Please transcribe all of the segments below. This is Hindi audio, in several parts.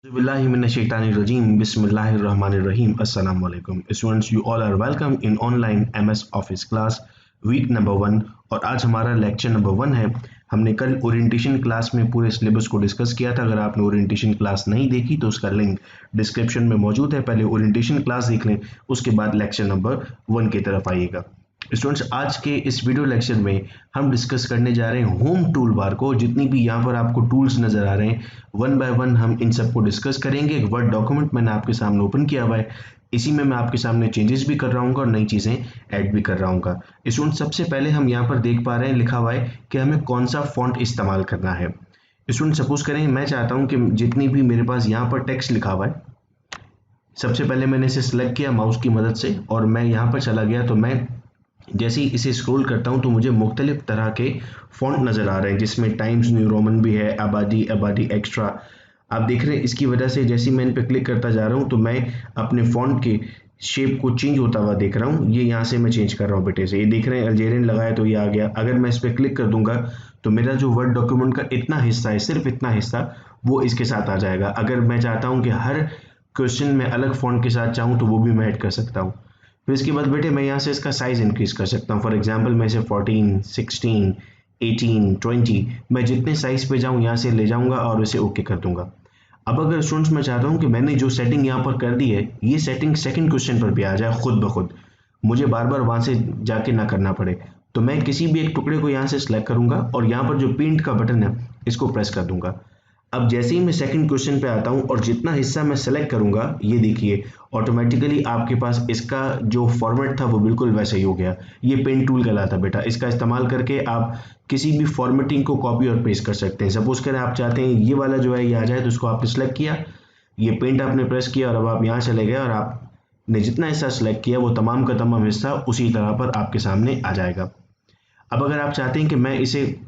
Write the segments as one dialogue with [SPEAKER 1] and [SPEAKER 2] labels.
[SPEAKER 1] Bismillahirrahmanirrahim. Bismillahirrahmanirrahim. Assalamu alaikum. Students, you all are welcome in online MS Office class week number 1 और आज हमारा लेक्चर नंबर 1 है। हमने कल ओरिएंटेशन क्लास में पूरे सिलेबस को डिस्कस किया था। अगर आपने ओरिएंटेशन क्लास नहीं देखी तो उसका लिंक डिस्क्रिप्शन में मौजूद है। पहले ओरिएंटेशन क्लास देख लें, उसके बाद लेक्चर नंबर 1 की तरफ आइएगा। स्टूडेंट्स, आज के इस वीडियो लेक्चर में हम डिस्कस करने जा रहे हैं होम टूल बार को। जितनी भी यहाँ पर आपको टूल्स नज़र आ रहे हैं, वन बाय वन हम इन सबको डिस्कस करेंगे। एक वर्ड डॉक्यूमेंट मैंने आपके सामने ओपन किया हुआ है, इसी में मैं आपके सामने चेंजेस भी कर रहा हूँ और नई चीज़ें ऐड भी कर रहा हूँ। स्टूडेंट, सबसे पहले हम यहाँ पर देख पा रहे हैं लिखा हुआ है कि हमें कौन सा फॉन्ट इस्तेमाल करना है। स्टूडेंट, सपोज करें मैं चाहता हूँ कि जितनी भी मेरे पास यहाँ पर टेक्स्ट लिखा हुआ है, सबसे पहले मैंने इसे सिलेक्ट किया माउस की मदद से और मैं यहाँ पर चला गया। तो मैं जैसे ही इसे स्क्रॉल करता हूं तो मुझे मुख्तलिफ तरह के फॉन्ट नज़र आ रहे हैं, जिसमें टाइम्स न्यू रोमन भी है, आबादी एक्स्ट्रा। आप देख रहे हैं इसकी वजह से जैसे मैं इन पर क्लिक करता जा रहा हूं तो मैं अपने फॉन्ट के शेप को चेंज होता हुआ देख रहा हूं। ये यहाँ से मैं चेंज कर रहा हूं बेटे से। ये देख रहे हैं अल्जेरियन लगाया तो ये आ गया। अगर मैं इस पर क्लिक कर दूंगा तो मेरा जो वर्ड डॉक्यूमेंट का इतना हिस्सा है, सिर्फ इतना हिस्सा, वो इसके साथ आ जाएगा। अगर मैं चाहता हूँ कि हर क्वेश्चन में अलग फॉन्ट के साथ चाहूँ तो वो भी मैं ऐड कर सकता हूँ। फिर इसके बाद बेटे मैं यहाँ से इसका साइज़ इंक्रीज़ कर सकता हूँ। फॉर एग्जांपल मैं इसे 14, 16, 18, 20, मैं जितने साइज़ पे जाऊँ यहाँ से ले जाऊँगा और इसे ओके कर दूंगा। अब अगर स्टूडेंट्स मैं चाहता हूँ कि मैंने जो सेटिंग यहाँ पर कर दी है, ये सेटिंग सेकंड क्वेश्चन पर भी आ जाए खुद ब खुद, मुझे बार बार वहाँ से जाके ना करना पड़े, तो मैं किसी भी एक टुकड़े को यहाँ से सिलेक्ट करूँगा और यहाँ पर जो पेंट का बटन है इसको प्रेस कर दूंगा। अब जैसे ही मैं सेकंड क्वेश्चन पे आता हूँ और जितना हिस्सा मैं सेलेक्ट करूंगा, ये देखिए ऑटोमेटिकली आपके पास इसका जो फॉर्मेट था वो बिल्कुल वैसा ही हो गया। ये पेन टूल कहलाता बेटा। इसका इस्तेमाल करके आप किसी भी फॉर्मेटिंग को कॉपी और पेस्ट कर सकते हैं। सपोज करें आप चाहते हैं ये वाला जो है ये आ जाए, तो उसको आपने सेलेक्ट किया, ये पेंट आपने प्रेस किया और अब आप यहाँ चले गए और आपने जितना हिस्सा सेलेक्ट किया वो तमाम का तमाम हिस्सा उसी तरह पर आपके सामने आ जाएगा। अब अगर आप चाहते हैं कि मैं इसे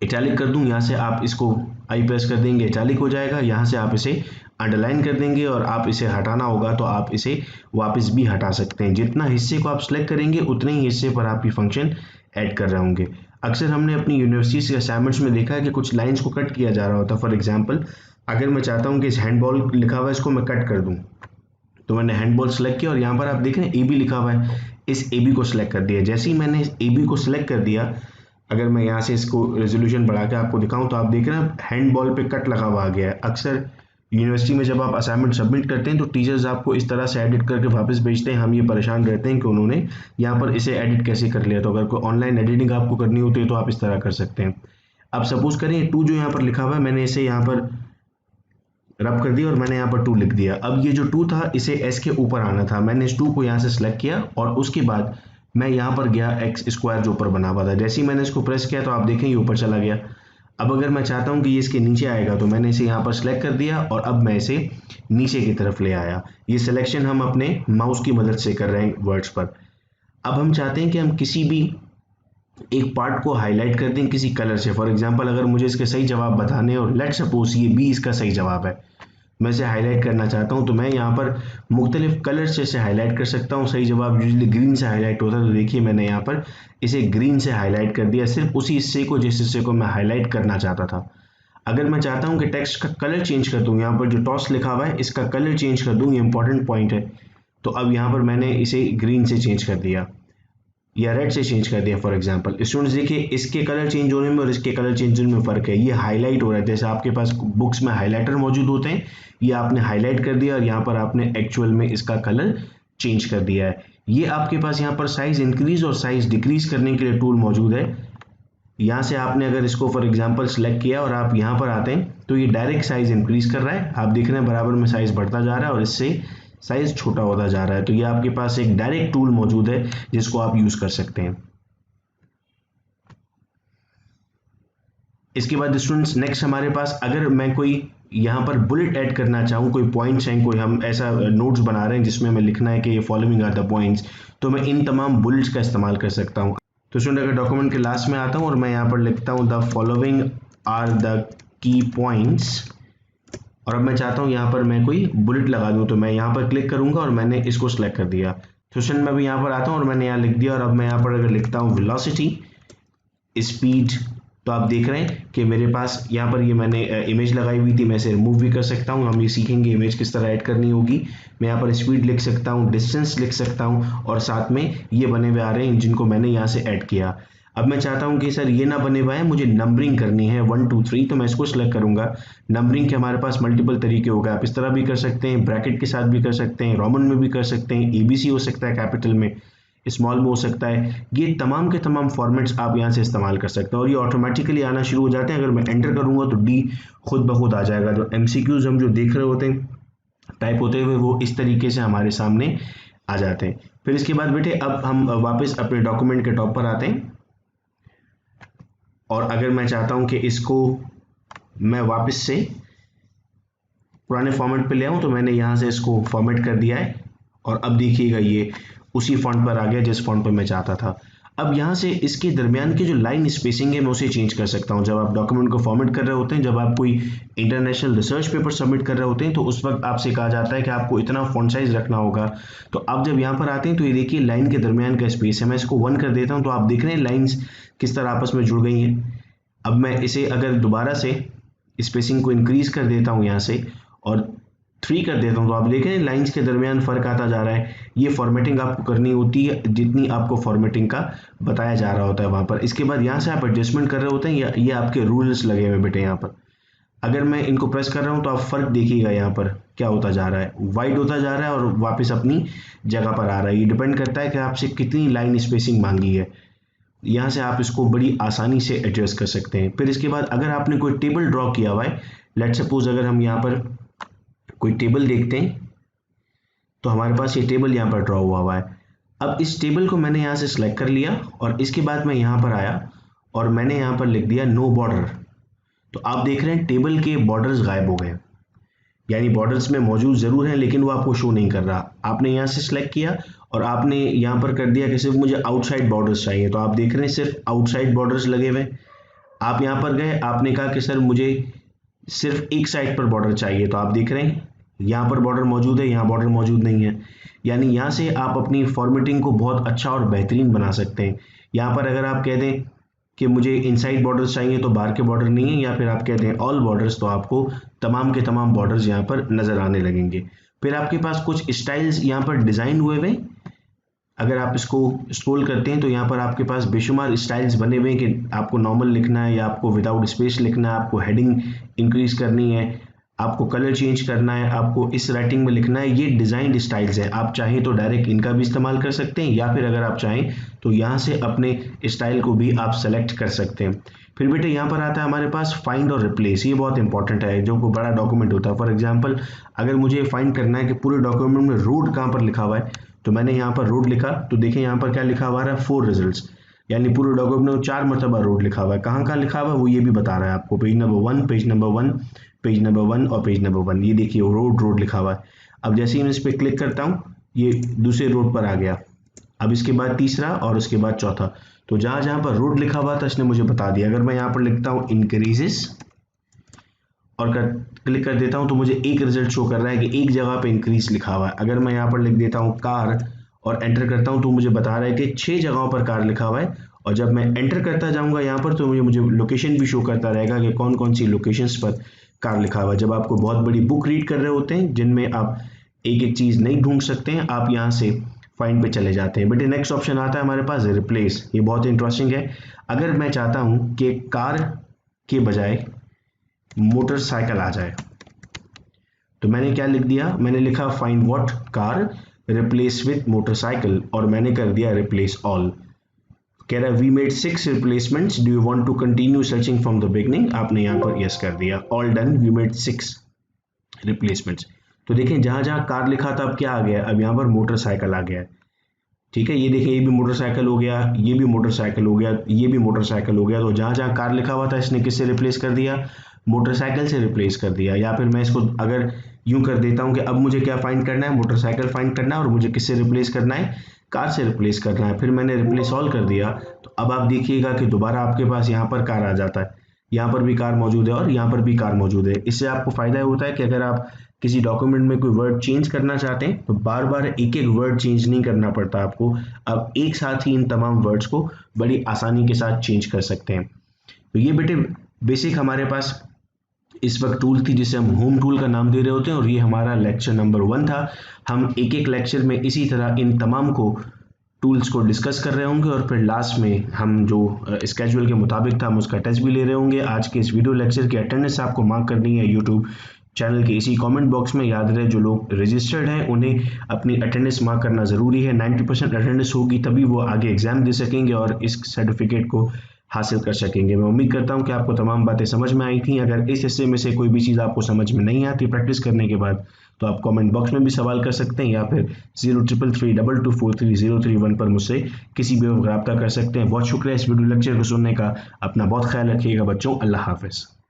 [SPEAKER 1] इटैलिक कर दूं, यहाँ से आप इसको आई प्रेस कर देंगे, इटैलिक हो जाएगा। यहाँ से आप इसे अंडरलाइन कर देंगे और आप इसे हटाना होगा तो आप इसे वापस भी हटा सकते हैं। जितना हिस्से को आप सेलेक्ट करेंगे उतने ही हिस्से पर आपकी फंक्शन ऐड कर रहे होंगे। अक्सर हमने अपनी यूनिवर्सिटी के असाइनमेंट्स में देखा है कि कुछ लाइन्स को कट किया जा रहा होता है। फॉर एग्जाम्पल, अगर मैं चाहता हूँ कि इस हैंडबॉल लिखा हुआ है इसको मैं कट कर दूँ, तो मैंने हैंडबॉल सेलेक्ट किया और यहाँ पर आप देख रहे हैं AB लिखा हुआ है, इस AB को सिलेक्ट कर दिया। जैसे ही मैंने इस AB को सिलेक्ट कर दिया, अगर मैं यहाँ से इसको रेजोल्यूशन बढ़ा के आपको दिखाऊं तो आप देख रहे हैं हैंडबॉल पे कट लगा हुआ आ गया है। अक्सर यूनिवर्सिटी में जब आप असाइनमेंट सबमिट करते हैं तो टीचर्स आपको इस तरह से एडिट करके वापस भेजते हैं। हम ये परेशान रहते हैं कि उन्होंने यहाँ पर इसे एडिट कैसे कर लिया। तो अगर कोई ऑनलाइन एडिटिंग आपको करनी होती है तो आप इस तरह कर सकते हैं। अब सपोज करें 2 जो यहाँ पर लिखा हुआ है, मैंने इसे यहाँ पर रब कर दिया और मैंने यहाँ पर 2 लिख दिया। अब ये जो 2 था इसे S के ऊपर आना था, मैंने इस 2 को यहाँ से सिलेक्ट किया और उसके बाद मैं यहाँ पर गया एक्स स्क्वायर जो ऊपर बना हुआ था। जैसे ही मैंने इसको प्रेस किया तो आप देखें ये ऊपर चला गया। अब अगर मैं चाहता हूँ कि ये इसके नीचे आएगा तो मैंने इसे यहाँ पर सिलेक्ट कर दिया और अब मैं इसे नीचे की तरफ ले आया। ये सिलेक्शन हम अपने माउस की मदद से कर रहे हैं वर्ड्स पर। अब हम चाहते हैं कि हम किसी भी एक पार्ट को हाईलाइट कर दें किसी कलर से। फॉर एग्जांपल, अगर मुझे इसके सही जवाब बताने और लेट सपोज ये बी इसका सही जवाब है, मैं इसे हाईलाइट करना चाहता हूं तो मैं यहाँ पर मुख्तलिफ कलर से इसे हाईलाइट कर सकता हूं। सही जवाब यूजुअली ग्रीन से हाईलाइट होता है, तो देखिए मैंने यहाँ पर इसे ग्रीन से हाईलाइट कर दिया, सिर्फ उसी हिस्से को जिस हिस्से को मैं हाईलाइट करना चाहता था। अगर मैं चाहता हूँ कि टेक्स्ट का कलर चेंज कर दूँ, यहाँ पर जो टॉस लिखा हुआ है इसका कलर चेंज कर दूँ, ये इंपॉर्टेंट पॉइंट है। तो अब यहाँ पर मैंने इसे ग्रीन से चेंज कर दिया या रेड से चेंज कर दिया। फॉर एग्जांपल स्टूडेंट्स देखिए इसके कलर चेंज होने में और इसके कलर चेंज होने में फ़र्क है। ये हाईलाइट हो रहा है, जैसे आपके पास बुक्स में हाइलाइटर मौजूद होते हैं, ये आपने हाईलाइट कर दिया और यहाँ पर आपने एक्चुअल में इसका कलर चेंज कर दिया है। ये आपके पास यहाँ पर साइज़ इंक्रीज और साइज़ डिक्रीज करने के लिए टूल मौजूद है। यहाँ से आपने अगर इसको फॉर एग्जाम्पल सेलेक्ट किया और आप यहाँ पर आते हैं तो ये डायरेक्ट साइज़ इंक्रीज कर रहा है। आप देख रहे हैं बराबर में साइज़ बढ़ता जा रहा है और इससे साइज छोटा होता जा रहा है। तो ये आपके पास एक डायरेक्ट टूल मौजूद है जिसको आप यूज कर सकते हैं। इसके बाद स्टूडेंट्स नेक्स्ट हमारे पास, अगर मैं कोई यहाँ पर बुलेट ऐड करना चाहूँ, कोई पॉइंट्स हैं, कोई हम ऐसा नोट्स बना रहे हैं जिसमें हमें लिखना है कि ये फॉलोइंग आर द पॉइंट्स, तो मैं इन तमाम बुलेट्स का इस्तेमाल कर सकता हूँ। तो स्टूडेंट अगर डॉक्यूमेंट के लास्ट में आता हूँ और मैं यहाँ पर लिखता हूँ the following are the key points, और अब मैं चाहता हूँ यहाँ पर मैं कोई बुलेट लगा दूँ, तो मैं यहाँ पर क्लिक करूँगा और मैंने इसको सेलेक्ट कर दिया। तो स्टूडेंट मैं भी यहाँ पर आता हूँ और मैंने यहाँ लिख दिया और अब मैं यहाँ पर अगर लिखता हूँ वेलोसिटी, स्पीड, तो आप देख रहे हैं कि मेरे पास यहाँ पर ये मैंने इमेज लगाई हुई थी, मैं इसे रिमूव भी कर सकता हूँ। हम ये सीखेंगे इमेज किस तरह ऐड करनी होगी। मैं यहाँ पर स्पीड लिख सकता हूँ, डिस्टेंस लिख सकता हूँ, और साथ में ये बने हुए आ रहे हैं जिनको मैंने यहाँ से ऐड किया। अब मैं चाहता हूँ कि सर ये ना बने हुआ है, मुझे नंबरिंग करनी है 1 2 3, तो मैं इसको सिलेक्ट करूंगा। नंबरिंग के हमारे पास मल्टीपल तरीके हो गए, आप इस तरह भी कर सकते हैं, ब्रैकेट के साथ भी कर सकते हैं, रोमन में भी कर सकते हैं, ABC हो सकता है, कैपिटल में, स्मॉल में हो सकता है। ये तमाम के तमाम फॉर्मेट्स आप यहाँ से इस्तेमाल कर सकते हैं और ये ऑटोमेटिकली आना शुरू हो जाते हैं। अगर मैं एंटर करूंगा तो डी खुद ब खुद आ जाएगा। जो MCQs हम जो देख रहे होते हैं टाइप होते हुए, वो इस तरीके से हमारे सामने आ जाते हैं। फिर इसके बाद बेटे अब हम वापस अपने डॉक्यूमेंट के टॉप पर आते हैं, और अगर मैं चाहता हूं कि इसको मैं वापस से पुराने फॉर्मेट पे ले आऊं, तो मैंने यहां से इसको फॉर्मेट कर दिया है, और अब देखिएगा ये उसी फॉन्ट पर आ गया जिस फॉन्ट पर मैं चाहता था। अब यहाँ से इसके दरमियान की जो लाइन स्पेसिंग है मैं उसे चेंज कर सकता हूँ। जब आप डॉक्यूमेंट को फॉर्मेट कर रहे होते हैं, जब आप कोई इंटरनेशनल रिसर्च पेपर सबमिट कर रहे होते हैं, तो उस वक्त आपसे कहा जाता है कि आपको इतना फॉन्ट साइज रखना होगा। तो आप जब यहाँ पर आते हैं तो ये देखिए लाइन के दरमियान का स्पेस है, मैं इसको 1 कर देता हूँ, तो आप देख रहे हैं लाइन्स किस तरह आपस में जुड़ गई हैं। अब मैं इसे अगर दोबारा से स्पेसिंग को इंक्रीज कर देता हूँ यहाँ से और 3 कर देता हूँ, तो आप देख रहे हैं लाइंस के दरमियान फर्क आता जा रहा है। ये फॉर्मेटिंग आपको करनी होती है जितनी आपको फॉर्मेटिंग का बताया जा रहा होता है वहाँ पर। इसके बाद यहाँ से आप एडजस्टमेंट कर रहे होते हैं, ये आपके रूल्स लगे हुए बेटे। यहाँ पर अगर मैं इनको प्रेस कर रहा हूँ तो आप फर्क देखिएगा यहाँ पर क्या होता जा रहा है, वाइड होता जा रहा है और वापस अपनी जगह पर आ रहा है। ये डिपेंड करता है कि आपसे कितनी लाइन स्पेसिंग मांगी है। यहाँ से आप इसको बड़ी आसानी से एडजस्ट कर सकते हैं। फिर इसके बाद अगर आपने कोई टेबल ड्रॉ किया हुआ है, लेट सपोज अगर हम यहाँ पर कोई टेबल देखते हैं, तो हमारे पास ये टेबल यहाँ पर ड्रॉ हुआ है। अब इस टेबल को मैंने यहाँ से सिलेक्ट कर लिया और इसके बाद मैं यहाँ पर आया और मैंने यहाँ पर लिख दिया नो बॉर्डर। तो आप देख रहे हैं टेबल के बॉर्डर्स गायब हो गए, यानी बॉर्डर्स में मौजूद जरूर हैं लेकिन वो आपको शो नहीं कर रहा। आपने यहाँ से सिलेक्ट किया और आपने यहाँ पर कर दिया कि सिर्फ मुझे आउटसाइड बॉर्डर्स चाहिए, तो आप देख रहे हैं सिर्फ आउटसाइड बॉर्डर्स लगे हुए। आप यहाँ पर गए, आपने कहा कि सर मुझे सिर्फ एक साइड पर बॉर्डर चाहिए, तो आप देख रहे हैं यहाँ पर बॉर्डर मौजूद है, यहाँ बॉर्डर मौजूद नहीं है। यानी यहाँ से आप अपनी फॉर्मेटिंग को बहुत अच्छा और बेहतरीन बना सकते हैं। यहाँ पर अगर आप कह दें कि मुझे इनसाइड बॉर्डर्स चाहिए तो बाहर के बॉर्डर नहीं है, या फिर आप कहते हैं ऑल बॉर्डर्स, तो आपको तमाम के तमाम बॉर्डर्स यहाँ पर नजर आने लगेंगे। फिर आपके पास कुछ स्टाइल्स यहाँ पर डिजाइन हुए हुए, अगर आप इसको स्क्रॉल करते हैं तो यहाँ पर आपके पास बेशुमार स्टाइल्स बने हुए हैं कि आपको नॉर्मल लिखना है या आपको विदाउट स्पेस लिखना है, आपको हेडिंग इंक्रीज करनी है, आपको कलर चेंज करना है, आपको इस राइटिंग में लिखना है। ये डिजाइंड स्टाइल्स हैं, आप चाहें तो डायरेक्ट इनका भी इस्तेमाल कर सकते हैं, या फिर अगर आप चाहें तो यहाँ से अपने स्टाइल को भी आप सेलेक्ट कर सकते हैं। फिर बेटे यहाँ पर आता है हमारे पास फाइंड और रिप्लेस। ये बहुत इंपॉर्टेंट है, जो कोई बड़ा डॉक्यूमेंट होता है। फॉर एग्जाम्पल अगर मुझे फाइंड करना है कि पूरे डॉक्यूमेंट में रोड कहाँ पर लिखा हुआ है, तो मैंने यहाँ पर रोड लिखा, तो देखें यहाँ पर क्या लिखा हुआ है, 4 रिजल्ट्स, यानी पूरे डॉक्यूमेंट में 4 मरतबा रोड लिखा हुआ है। कहाँ कहाँ लिखा हुआ है वो ये भी बता रहा है आपको, page number 1, page number 1, page number 1 और पेज नंबर 1। ये देखिए रोड लिखा हुआ है। अब जैसे ही मैं इस पर क्लिक करता हूँ ये दूसरे रोड पर आ गया। अब इसके बाद तीसरा और उसके बाद चौथा, तो जहां जहां पर रोड लिखा हुआ था इसने मुझे बता दिया। अगर मैं यहाँ पर लिखता हूँ इंक्रीजेस और क्लिक कर देता हूँ तो मुझे एक रिजल्ट शो कर रहा है कि एक जगह पे इंक्रीज लिखा हुआ है। अगर मैं यहाँ पर लिख देता हूँ कार और एंटर करता हूँ तो मुझे बता रहा है कि 6 जगहों पर कार लिखा हुआ है। और जब मैं एंटर करता जाऊंगा यहाँ पर तो मुझे लोकेशन भी शो करता रहेगा कि कौन कौन सी लोकेशंस पर कार लिखा हुआ है। जब आपको बहुत बड़ी बुक रीड कर रहे होते हैं जिनमें आप एक एक चीज नहीं ढूंढ सकते हैं, आप यहाँ से फाइंड पे चले जाते हैं। बेटे नेक्स्ट ऑप्शन आता है हमारे पास रिप्लेस। ये बहुत इंटरेस्टिंग है। अगर मैं चाहता हूँ कि कार के बजाय मोटरसाइकिल आ जाए, तो मैंने क्या लिख दिया, मैंने लिखा find what car replace with motorcycle और मैंने कर दिया रिप्लेस ऑल। कह रहा है we made 6 replacements, do you want to continue searching from the beginning. आपने यहाँ पर यस कर दिया, all done, we made 6 replacements. तो देखें जहां जहां कार लिखा था अब क्या आ गया, अब यहाँ पर मोटरसाइकिल आ गया है। ठीक है, ये देखिए ये भी मोटरसाइकिल हो गया, ये भी मोटरसाइकिल हो गया, ये भी मोटरसाइकिल हो गया। तो जहां जहां कार लिखा हुआ था इसने किससे रिप्लेस कर दिया, मोटरसाइकिल से रिप्लेस कर दिया। या फिर मैं इसको अगर यूं कर देता हूं कि अब मुझे क्या फाइंड करना है, मोटरसाइकिल फाइंड करना है और मुझे किससे रिप्लेस करना है, कार से रिप्लेस करना है। फिर मैंने रिप्लेस ऑल कर दिया, तो अब आप देखिएगा कि दोबारा आपके पास यहाँ पर कार आ जाता है, यहाँ पर भी कार मौजूद है और यहाँ पर भी कार मौजूद है। इससे आपको फायदा होता है कि अगर आप किसी डॉक्यूमेंट में कोई वर्ड चेंज करना चाहते हैं तो बार बार एक एक वर्ड चेंज नहीं करना पड़ता आपको, अब एक साथ ही इन तमाम वर्ड्स को बड़ी आसानी के साथ चेंज कर सकते हैं। तो ये बेटे बेसिक हमारे पास इस वक्त टूल थी जिसे हम होम टूल का नाम दे रहे होते हैं, और ये हमारा लेक्चर नंबर 1 था। हम एक एक लेक्चर में इसी तरह इन तमाम को टूल्स को डिस्कस कर रहे होंगे और फिर लास्ट में हम जो स्केड्यूल के मुताबिक था हम उसका टेस्ट भी ले रहे होंगे। आज के इस वीडियो लेक्चर की अटेंडेंस आपको मार्क करनी है यूट्यूब चैनल के इसी कमेंट बॉक्स में। याद रहे जो लोग रजिस्टर्ड हैं उन्हें अपनी अटेंडेंस मार्क करना ज़रूरी है। 90% अटेंडेंस होगी तभी वो आगे एग्जाम दे सकेंगे और इस सर्टिफिकेट को हासिल कर सकेंगे। मैं उम्मीद करता हूं कि आपको तमाम बातें समझ में आई थी। अगर इस हिस्से में से कोई भी चीज़ आपको समझ में नहीं आती प्रैक्टिस करने के बाद, तो आप कमेंट बॉक्स में भी सवाल कर सकते हैं या फिर 0333224331 पर मुझसे किसी भी वक्त रब्ता कर सकते हैं। बहुत शुक्रिया इस वीडियो लेक्चर को सुनने का। अपना बहुत ख्याल रखिएगा बच्चों। अल्लाह हाफिज़।